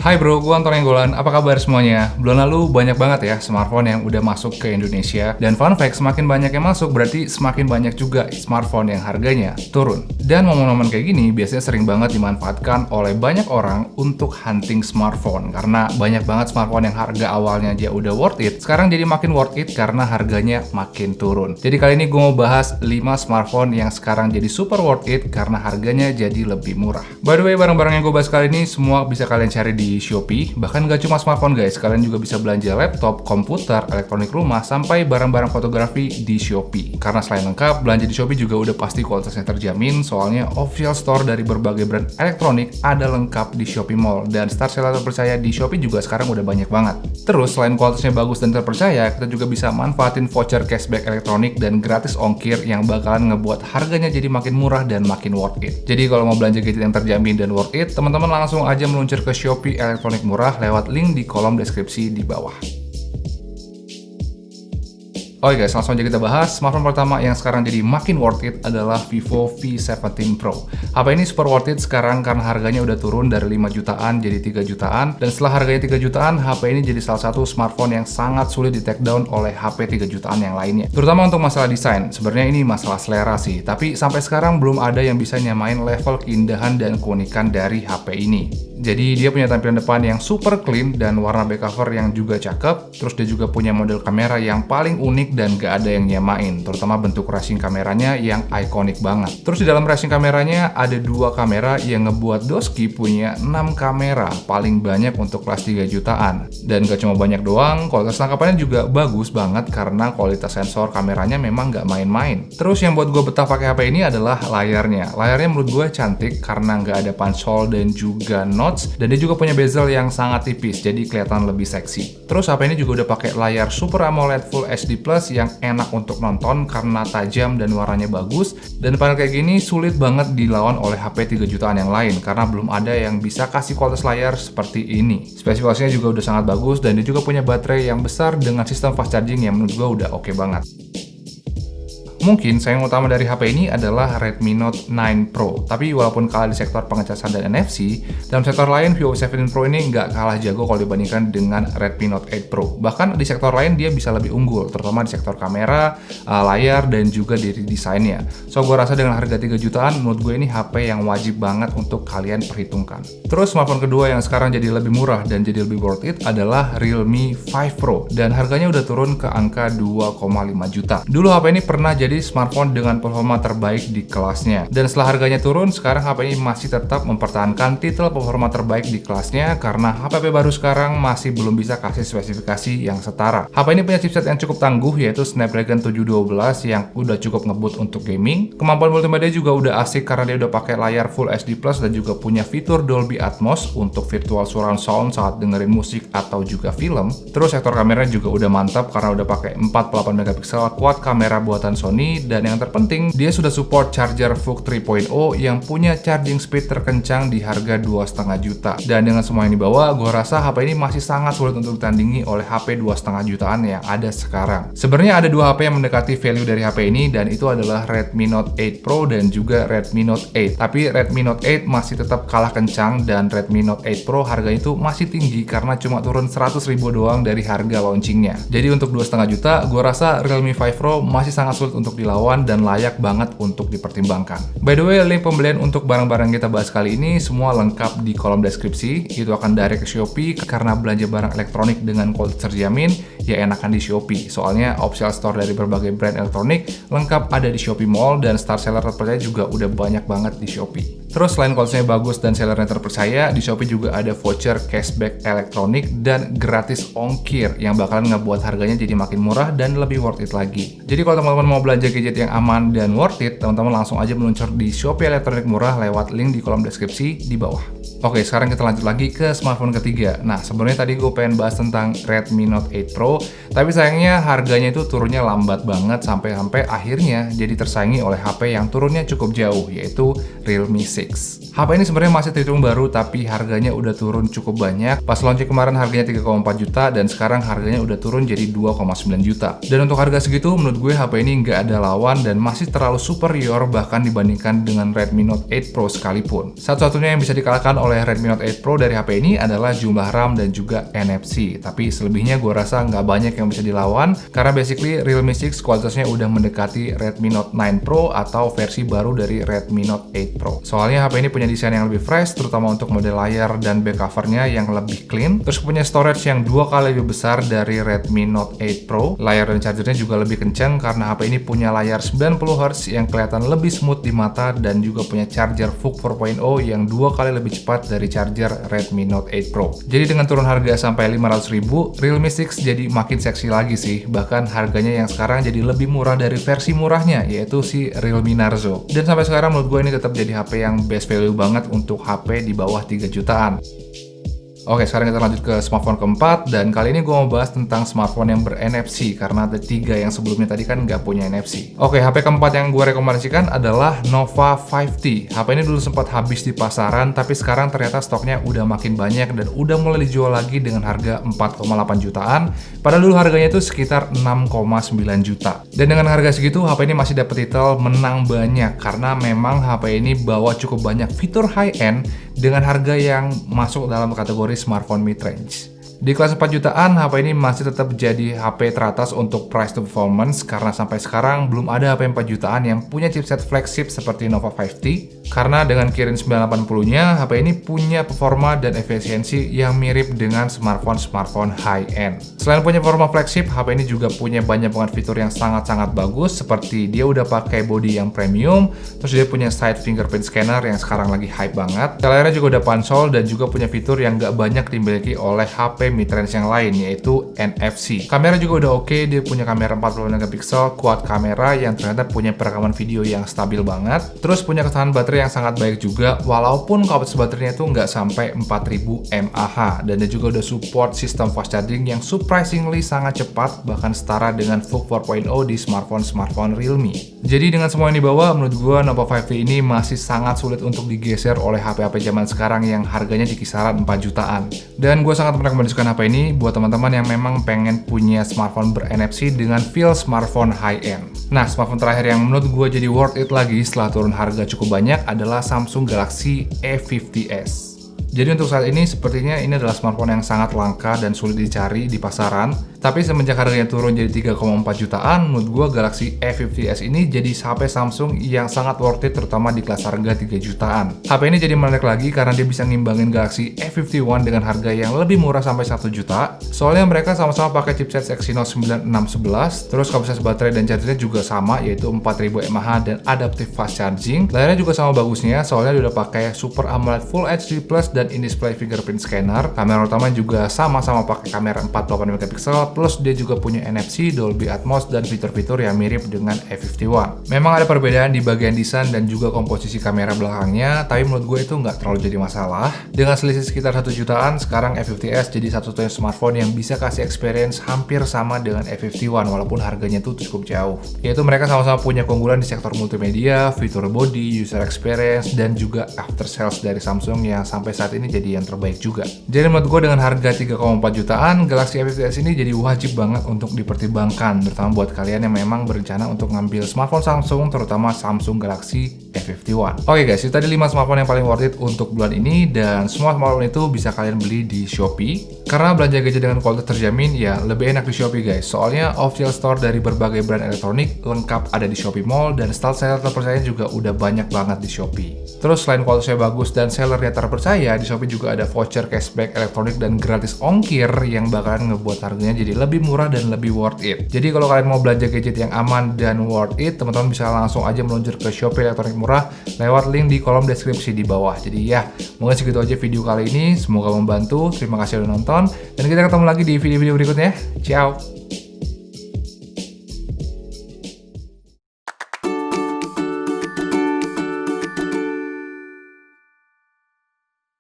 Hai bro, gue Anton Enggolan. Apa kabar semuanya? Bulan lalu banyak banget ya smartphone yang udah masuk ke Indonesia. Dan fun fact, semakin banyak yang masuk berarti semakin banyak juga smartphone yang harganya turun. Dan momen-momen kayak gini biasanya sering banget dimanfaatkan oleh banyak orang untuk hunting smartphone. Karena banyak banget smartphone yang harga awalnya dia udah worth it, sekarang jadi makin worth it karena harganya makin turun. Jadi kali ini gue mau bahas 5 smartphone yang sekarang jadi super worth it karena harganya jadi lebih murah. By the way, barang-barang yang gue bahas kali ini semua bisa kalian cari di Shopee. Bahkan gak cuma smartphone guys, kalian juga bisa belanja laptop, komputer, elektronik rumah, sampai barang-barang fotografi di Shopee. Karena selain lengkap, belanja di Shopee juga udah pasti kualitasnya terjamin, soalnya official store dari berbagai brand elektronik ada lengkap di Shopee Mall. Dan star seller terpercaya di Shopee juga sekarang udah banyak banget. Terus selain kualitasnya bagus dan terpercaya, kita juga bisa manfaatin voucher cashback elektronik dan gratis ongkir yang bakalan ngebuat harganya jadi makin murah dan makin worth it. Jadi kalau mau belanja gadget yang terjamin dan worth it, teman-teman langsung aja meluncur ke Shopee elektronik murah lewat link di kolom deskripsi di bawah. Oke guys, langsung aja kita bahas. Smartphone pertama yang sekarang jadi makin worth it adalah Vivo V17 Pro. HP ini super worth it sekarang karena harganya udah turun dari 5 jutaan jadi 3 jutaan. Dan setelah harganya 3 jutaan, HP ini jadi salah satu smartphone yang sangat sulit di take down oleh HP 3 jutaan yang lainnya. Terutama untuk masalah desain. Sebenarnya ini masalah selera sih, tapi sampai sekarang belum ada yang bisa nyamain level keindahan dan keunikan dari HP ini. Jadi dia punya tampilan depan yang super clean dan warna back cover yang juga cakep. Terus dia juga punya model kamera yang paling unik dan gak ada yang nyamain, terutama bentuk racing kameranya yang ikonik banget. Terus di dalam racing kameranya ada 2 kamera yang ngebuat Doski punya 6 kamera, paling banyak untuk kelas 3 jutaan. Dan gak cuma banyak doang, kualitas tangkapannya juga bagus banget karena kualitas sensor kameranya memang gak main-main. Terus yang buat gue betah pakai HP ini adalah layarnya. Layarnya menurut gue cantik karena gak ada punch hole dan juga notch, dan dia juga punya bezel yang sangat tipis, jadi kelihatan lebih seksi. Terus HP ini juga udah pakai layar Super AMOLED Full HD Plus yang enak untuk nonton karena tajam dan warnanya bagus. Dan panel kayak gini sulit banget dilawan oleh HP 3 jutaan yang lain karena belum ada yang bisa kasih kualitas layar seperti ini. Spesifikasinya juga udah sangat bagus dan dia juga punya baterai yang besar dengan sistem fast charging yang menurut gue udah oke banget. Mungkin sayang utama dari HP ini adalah Redmi Note 9 Pro. Tapi walaupun kalah di sektor pengecasan dan NFC, dalam sektor lain Vivo V17 Pro ini nggak kalah jago kalau dibandingkan dengan Redmi Note 8 Pro. Bahkan di sektor lain dia bisa lebih unggul, terutama di sektor kamera, layar, dan juga dari desainnya. So gue rasa dengan harga 3 jutaan, menurut gue ini HP yang wajib banget untuk kalian perhitungkan. Terus smartphone kedua yang sekarang jadi lebih murah dan jadi lebih worth it adalah Realme 5 Pro. Dan harganya udah turun ke angka 2,5 juta. Dulu HP ini pernah jadi smartphone dengan performa terbaik di kelasnya. Dan setelah harganya turun, sekarang HP ini masih tetap mempertahankan titel performa terbaik di kelasnya karena HP baru sekarang masih belum bisa kasih spesifikasi yang setara. HP ini punya chipset yang cukup tangguh yaitu Snapdragon 712 yang udah cukup ngebut untuk gaming. Kemampuan multimedia juga udah asik karena dia udah pakai layar Full HD Plus dan juga punya fitur Dolby Atmos untuk virtual surround sound saat dengerin musik atau juga film. Terus sektor kameranya juga udah mantap karena udah pakai 48 megapiksel quad kamera buatan Sony. Dan yang terpenting, dia sudah support charger VOOC 3.0 yang punya charging speed terkencang di harga 2,5 juta. Dan dengan semua yang dibawa, gue rasa HP ini masih sangat sulit untuk ditandingi oleh HP 2,5 jutaan yang ada sekarang. Sebenarnya ada 2 HP yang mendekati value dari HP ini, dan itu adalah Redmi Note 8 Pro dan juga Redmi Note 8. Tapi Redmi Note 8 masih tetap kalah kencang dan Redmi Note 8 Pro harganya itu masih tinggi karena cuma turun 100 ribu doang dari harga launchingnya. Jadi untuk 2,5 juta, gue rasa Realme 5 Pro masih sangat sulit untuk dilawan dan layak banget untuk dipertimbangkan. By the way, link pembelian untuk barang-barang kita bahas kali ini semua lengkap di kolom deskripsi. Itu akan direct ke Shopee karena belanja barang elektronik dengan kualitas terjamin ya enakan di Shopee. Soalnya official store dari berbagai brand elektronik lengkap ada di Shopee Mall dan star seller terpercaya juga udah banyak banget di Shopee. Terus selain kualitasnya bagus dan sellernya terpercaya, di Shopee juga ada voucher cashback elektronik dan gratis ongkir yang bakalan ngebuat harganya jadi makin murah dan lebih worth it lagi. Jadi kalau teman-teman mau belanja gadget yang aman dan worth it, teman-teman langsung aja meluncur di Shopee elektronik murah lewat link di kolom deskripsi di bawah. Oke, sekarang kita lanjut lagi ke smartphone ketiga. Nah, sebenarnya tadi gue pengen bahas tentang Redmi Note 8 Pro, tapi sayangnya harganya itu turunnya lambat banget sampai akhirnya jadi tersaingi oleh HP yang turunnya cukup jauh, yaitu Realme 6. HP ini sebenarnya masih terhitung baru, tapi harganya udah turun cukup banyak. Pas launching kemarin harganya 3,4 juta, dan sekarang harganya udah turun jadi 2,9 juta. Dan untuk harga segitu, menurut gue HP ini nggak ada lawan dan masih terlalu superior bahkan dibandingkan dengan Redmi Note 8 Pro sekalipun. Satu-satunya yang bisa dikalahkan oleh Redmi Note 8 Pro dari HP ini adalah jumlah RAM dan juga NFC. Tapi selebihnya gue rasa nggak banyak yang bisa dilawan, karena basically Realme 6 kualitasnya udah mendekati Redmi Note 9 Pro atau versi baru dari Redmi Note 8 Pro. Soalnya HP ini punya desain yang lebih fresh, terutama untuk model layar dan back covernya yang lebih clean. Terus punya storage yang 2 kali lebih besar dari Redmi Note 8 Pro. Layar dan chargernya juga lebih kencang karena HP ini punya layar 90Hz yang kelihatan lebih smooth di mata, dan juga punya charger VOOC 4.0 yang 2 kali lebih cepat dari charger Redmi Note 8 Pro. Jadi dengan turun harga sampai 500.000, Realme 6 jadi makin seksi lagi sih. Bahkan harganya yang sekarang jadi lebih murah dari versi murahnya, yaitu si Realme Narzo. Dan sampai sekarang menurut gue ini tetap jadi HP yang best value banget untuk HP di bawah 3 jutaan. Oke, sekarang kita lanjut ke smartphone keempat, dan kali ini gue mau bahas tentang smartphone yang ber-NFC karena ada 3 yang sebelumnya tadi kan nggak punya NFC. Oke, HP keempat yang gue rekomendasikan adalah Nova 5T. HP ini dulu sempat habis di pasaran, tapi sekarang ternyata stoknya udah makin banyak dan udah mulai dijual lagi dengan harga 4,8 jutaan. Padahal dulu harganya itu sekitar 6,9 juta. Dan dengan harga segitu, HP ini masih dapat titel menang banyak karena memang HP ini bawa cukup banyak fitur high-end dengan harga yang masuk dalam kategori smartphone mid-range. Di kelas 4 jutaan, HP ini masih tetap jadi HP teratas untuk price to performance karena sampai sekarang belum ada HP 4 jutaan yang punya chipset flagship seperti Nova 5T. Karena dengan Kirin 980-nya, HP ini punya performa dan efisiensi yang mirip dengan smartphone high-end. Selain punya performa flagship, HP ini juga punya banyak banget fitur yang sangat-sangat bagus, seperti dia udah pakai body yang premium, terus dia punya side fingerprint scanner yang sekarang lagi hype banget. Layarnya juga udah pansol dan juga punya fitur yang nggak banyak dimiliki oleh HP mid-range yang lain, yaitu NFC. Kamera juga udah oke, dia punya kamera 40 megapiksel, quad kamera yang ternyata punya perekaman video yang stabil banget. Terus punya ketahanan baterai yang sangat baik juga, walaupun kapasitas baterainya itu nggak sampai 4000 mAh. Dan dia juga udah support sistem fast charging yang surprisingly sangat cepat, bahkan setara dengan VOOC 4.0 di smartphone Realme. Jadi dengan semua yang dibawa, menurut gua Nova 5T ini masih sangat sulit untuk digeser oleh HP-HP zaman sekarang yang harganya di kisaran 4 jutaan. Dan gue sangat merekomendasikan HP ini buat teman-teman yang memang pengen punya smartphone ber-NFC dengan feel smartphone high-end. Nah, smartphone terakhir yang menurut gue jadi worth it lagi setelah turun harga cukup banyak adalah Samsung Galaxy A50s. Jadi untuk saat ini sepertinya ini adalah smartphone yang sangat langka dan sulit dicari di pasaran. Tapi semenjak harganya turun jadi 3,4 jutaan, menurut gue Galaxy A50s ini jadi HP Samsung yang sangat worth it, terutama di kelas harga 3 jutaan. HP ini jadi menarik lagi karena dia bisa ngimbangin Galaxy A51 dengan harga yang lebih murah sampai 1 juta. Soalnya mereka sama-sama pakai chipset Exynos 9611, terus kapasitas baterai dan chargernya juga sama, yaitu 4000 mAh dan adaptive fast charging. Layarnya juga sama bagusnya, soalnya dia udah pakai Super AMOLED Full HD Plus dan in-display fingerprint scanner. Kamera utama juga sama-sama pakai kamera 48 megapiksel, plus dia juga punya NFC, Dolby Atmos, dan fitur-fitur yang mirip dengan A51. Memang ada perbedaan di bagian desain dan juga komposisi kamera belakangnya, tapi menurut gue itu nggak terlalu jadi masalah. Dengan selisih sekitar 1 jutaan, sekarang A50s jadi satu-satunya smartphone yang bisa kasih experience hampir sama dengan A51, walaupun harganya tuh cukup jauh. Yaitu mereka sama-sama punya keunggulan di sektor multimedia, fitur body, user experience, dan juga after sales dari Samsung yang sampai saat ini jadi yang terbaik juga. Jadi menurut gue dengan harga 3,4 jutaan, Galaxy A50s ini jadi wajib banget untuk dipertimbangkan, terutama buat kalian yang memang berencana untuk ngambil smartphone Samsung, terutama Samsung Galaxy A51. Oke guys, itu tadi 5 smartphone yang paling worth it untuk bulan ini, dan semua smartphone itu bisa kalian beli di Shopee. Karena belanja gadget dengan kualitas terjamin, ya lebih enak di Shopee guys. Soalnya official store dari berbagai brand elektronik lengkap ada di Shopee Mall, dan style seller terpercaya juga udah banyak banget di Shopee. Terus selain kualitasnya bagus dan sellernya terpercaya, di Shopee juga ada voucher cashback elektronik dan gratis ongkir yang bakalan ngebuat harganya jadi lebih murah dan lebih worth it. Jadi kalau kalian mau belanja gadget yang aman dan worth it, teman-teman bisa langsung aja meluncur ke Shopee elektronik murah lewat link di kolom deskripsi di bawah. Jadi ya, mungkin segitu aja video kali ini. Semoga membantu. Terima kasih udah nonton, dan kita ketemu lagi di video-video berikutnya. Ciao!